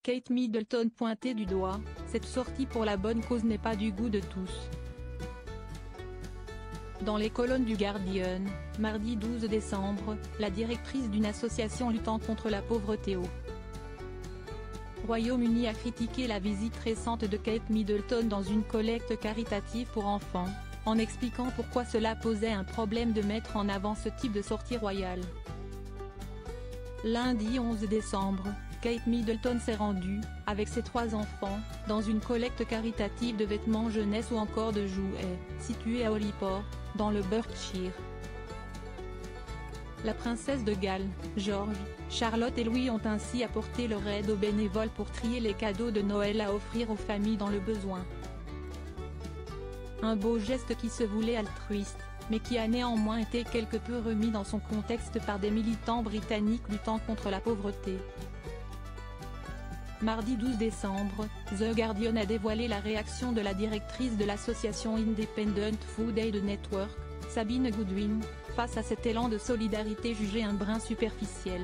Kate Middleton pointée du doigt, cette sortie pour la bonne cause n'est pas du goût de tous. Dans les colonnes du Guardian, mardi 12 décembre, la directrice d'une association luttant contre la pauvreté au Royaume-Uni a critiqué la visite récente de Kate Middleton dans une collecte caritative pour enfants, en expliquant pourquoi cela posait un problème de mettre en avant ce type de sortie royale. Lundi 11 décembre, Kate Middleton s'est rendue, avec ses 3 enfants, dans une collecte caritative de vêtements jeunesse ou encore de jouets, située à Holyport, dans le Berkshire. La princesse de Galles, George, Charlotte et Louis ont ainsi apporté leur aide aux bénévoles pour trier les cadeaux de Noël à offrir aux familles dans le besoin. Un beau geste qui se voulait altruiste, mais qui a néanmoins été quelque peu remis dans son contexte par des militants britanniques luttant contre la pauvreté. Mardi 12 décembre, The Guardian a dévoilé la réaction de la directrice de l'association Independent Food Aid Network, Sabine Goodwin, face à cet élan de solidarité jugé un brin superficiel.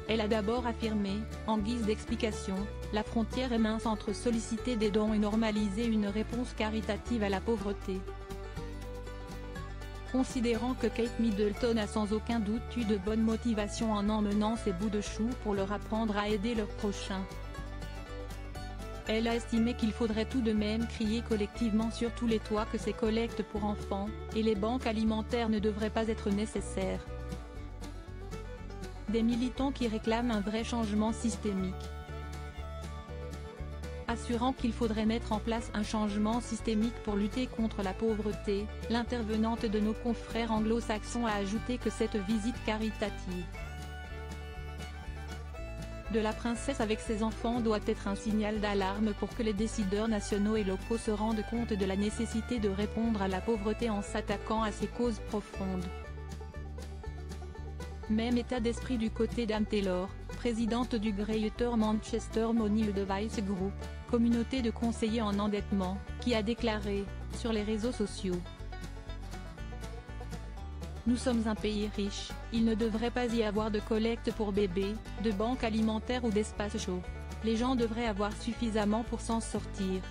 Elle a d'abord affirmé, en guise d'explication, la frontière est mince entre solliciter des dons et normaliser une réponse caritative à la pauvreté. Considérant que Kate Middleton a sans aucun doute eu de bonnes motivations en emmenant ses bouts de chou pour leur apprendre à aider leurs prochains. Elle a estimé qu'il faudrait tout de même crier collectivement sur tous les toits que ces collectes pour enfants, et les banques alimentaires ne devraient pas être nécessaires. Des militants qui réclament un vrai changement systémique. Assurant qu'il faudrait mettre en place un changement systémique pour lutter contre la pauvreté, l'intervenante de nos confrères anglo-saxons a ajouté que cette visite caritative de la princesse avec ses enfants doit être un signal d'alarme pour que les décideurs nationaux et locaux se rendent compte de la nécessité de répondre à la pauvreté en s'attaquant à ses causes profondes. Même état d'esprit du côté d'Anne Taylor, présidente du Greater Manchester Money Advice Group, communauté de conseillers en endettement, qui a déclaré, sur les réseaux sociaux: « Nous sommes un pays riche, il ne devrait pas y avoir de collecte pour bébés, de banques alimentaires ou d'espaces chauds. Les gens devraient avoir suffisamment pour s'en sortir.